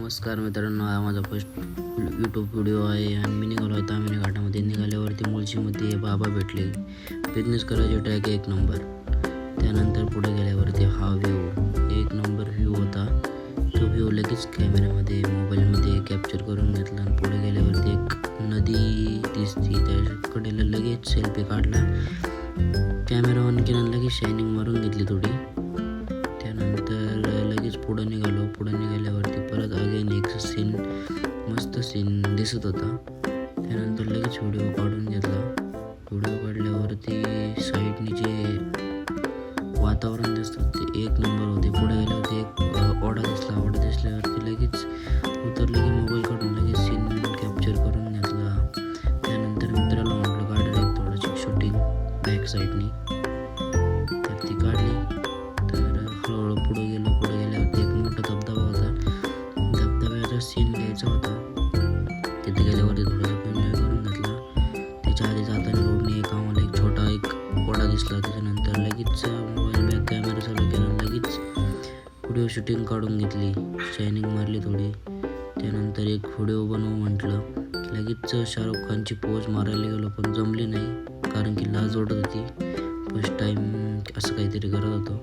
नमस्कार मित्रांनो, हा माझा फर्स्ट यूट्यूब व्हिडिओ आहे आणि मी निघालो आहे तामिनी घाटामध्ये. निघाल्यावरती मुळशीमध्ये बाबा भेटले. बिझनेस करायचे ट्रॅक एक नंबर. त्यानंतर पुढे गेल्यावरती हा व्ह्यू एक नंबर व्ह्यू होता. तो व्ह्यू लगेच कॅमेऱ्यामध्ये मोबाईलमध्ये कॅप्चर करून घेतला आणि पुढे गेल्यावरती एक नदी दिसती, त्याकडेला लगेच सेल्फी काढला. कॅमेरा ऑन केला, लगेच शायनिंग मारून घेतली थोडी. त्यानंतर लगेच पुढं निघाल्यावरती परत अगेन एक सीन, मस्त सीन दिसत होता. त्यानंतर लगेच व्हिडिओ काढून घेतला. व्हिडिओ काढल्यावरती साईडनी जे वातावरण दिसतं ते एक नंबर होते. पुढे गेल्यावरती एक ओढा दिसल्यावरती लगेच उतरलं की मोबाईल काढून लगेच सीन कॅप्चर करून घेतला. त्यानंतर मित्राला म्हटलं काढ रे थोडंशी शूटिंग बॅक साईडनी, तर ती काढली. तर हळूहळू पुढे गेल्यावरती एक मोठा धबधबा होता. धबधब्याचा सीन घ्यायचा होता. तिथे गेल्यावरती थोडंसं एन्जॉय करून घेतला. त्याच्या आधी जाताना रोडने आम्हाला एक छोटा ओढा दिसला. त्याच्यानंतर लगेच मोबाईल बॅक कॅमेरा चालू केला, लगेच व्हिडिओ शूटिंग काढून घेतली, शायनिंग मारली थोडी. त्यानंतर एक व्हिडिओ बनवू म्हटलं, लगेच शाहरुख खानची पोज मारायला गेलो पण जमली नाही, कारण की लाज वाटत होती. फर्स्ट टाईम असं काहीतरी करत होतो.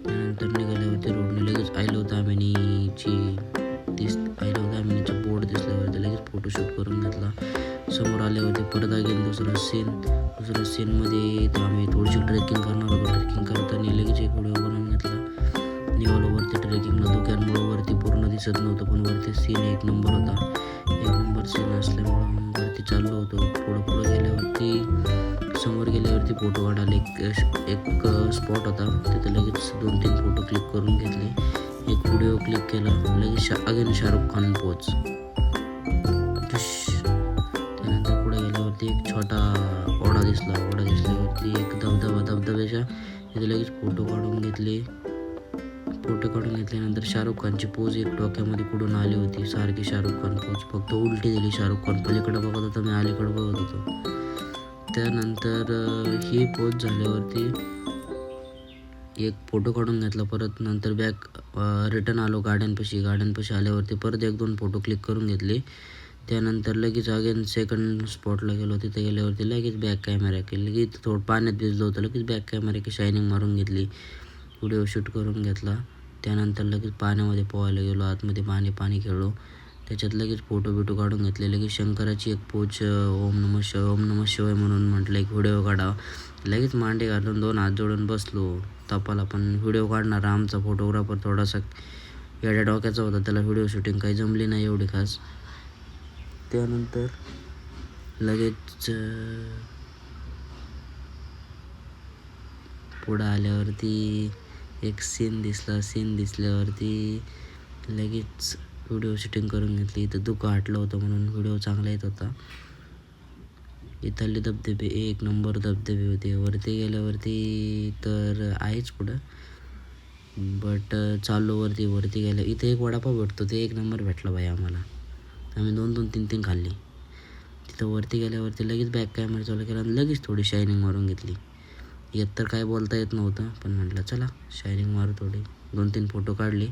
त्यानंतर निघाल्यावरती रोडने लगेच आय लव्ह दामिनीचा बोर्ड दिसल्यावरती लगेच फोटोशूट करून घेतला. समोर आल्यावरती परत अगेन दुसऱ्या सीनमध्ये आम्ही थोडीशी ट्रेकिंग करणार होतो. ट्रेकिंग करताना लगेच एक व्हिडिओ बनवून घेतला. निघालो वरती ट्रेकिंगला. धुक्यांमुळं वरती पूर्ण दिसत नव्हतं, पण वरती सीन एक नंबर होता. एक नंबर सीन असल्यामुळं वरती चाललो होतो. पुढं गेल्यावरती समोर गेल्यावरती फोटो काढायला एक स्पॉट होता. तिथे लगेच 2-3 फोटो क्लिक करून घेतले. एक व्हिडिओ क्लिक केला, लगेच अगेन शाहरुख खान पोच. त्यानंतर पुढे गेल्यावरती एक छोटा ओढा दिसल्यावरती एक धबधब्याच्या तिथे लगेच फोटो काढून घेतल्यानंतर शाहरुख खानची पोज एक डोक्यामध्ये कुठून आली होती, सारखी शाहरुख खान पोज, फक्त उलटी दिली. शाहरुख खान पलीकडे बघत होता, मी अलीकडे बघत होतो. त्यानंतर ही पोज झाल्यावरती एक फोटो काढून घेतला. परत नंतर बॅक रिटर्न आलो गार्डनपाशी आल्यावरती परत 1-2 फोटो क्लिक करून घेतले. त्यानंतर लगेच अगेन सेकंड स्पॉटला गेलो. तिथे गेल्यावरती लगेच बॅक कॅमेरा केली. लगेच थोडं पाण्यात भिजलो होतं, लगेच बॅक कॅमेरा की शायनिंग मारून घेतली, व्हिडिओ शूट करून घेतला. त्यानंतर लगेच पाण्यामध्ये पोहायला गेलो. आतमध्ये पाणी खेळलो. त्याच्यात लगेच फोटो काढून घेतले. लगेच शंकराची एक पोच, ओम नमः शिवाय म्हणून म्हटलं एक व्हिडिओ काढावा. लगेच मांडे घालून 2 हात जोडून बसलो तपाला. पण व्हिडिओ काढणारा आमचा फोटोग्राफर थोडासा येड्या डोक्याचा होता, त्याला व्हिडिओ शूटिंग काही जमली नाही एवढी खास. त्यानंतर लगेच पुढं आल्यावरती एक सीन दिसल्यावरती लगेच व्हिडिओ शूटिंग करून घेतली. इथं धुकं हटलं होतं म्हणून व्हिडिओ चांगला येत होता. इथले धबधबे एक नंबर धबधबे होते. वरती गेल्यावरती तर आहेच पुढं, बट चाललो वरती गेलं. इथे एक वडापाव भेटतो, ते एक नंबर भेटला बाई आम्हाला. आम्ही 2-2, 3-3 खाल्ली. तिथं वरती गेल्यावरती लगेच बॅक कॅमेरा चालू केला आणि लगेच थोडी शायनिंग मारून घेतली. येत तर काय बोलता येत नव्हतं, पण म्हटलं चला शायनिंग मारू थोडी. 2-3 फोटो काढले.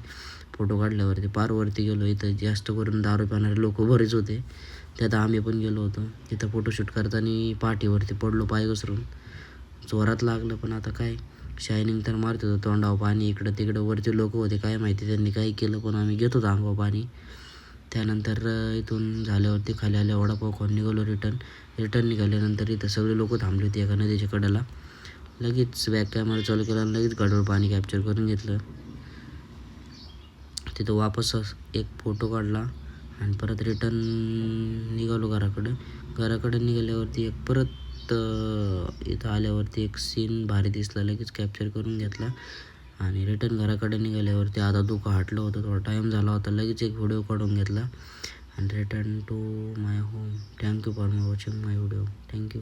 फोटो काढल्यावरती पार वरती गेलो. इथं जास्त करून दारू पिणारे लोक बरेच होते, त्यात आम्ही पण गेलो होतो. तिथं फोटोशूट करताना पाठीवरती पडलो, पाय घसरून. जोरात लागलं, पण आता काय, शायनिंग तर मारत होतं. तोंडावर पाणी, इकडं तिकडं. वरती लोक होते, काय माहिती त्यांनी काय केलं, पण आम्ही घेत होतो अंगावर पाणी. त्यानंतर इथून झाल्यावरती खाली आल्या वडापाव खाऊन निघालो. रिटर्न निघाल्यानंतर इथं सगळे लोक थांबले होते एका नदीच्या कडेला. लगेच बॅक कॅमेरा चालू केला आणि लगेच गाडीवर पाणी कॅप्चर करून घेतलं. तिथं वापस एक फोटो काढला आणि परत रिटर्न निघालो घराकडे निघाल्यावरती एक परत इथं आल्यावरती एक सीन भारी दिसला, लगेच कॅप्चर करून घेतला. आणि रिटर्न घराकडे निघाल्यावरती आता धुकं हटलं होतं, थोडा टाईम झाला होता, लगेच एक व्हिडिओ काढून घेतला आणि return to my home. Thank you for watching my video. Thank you.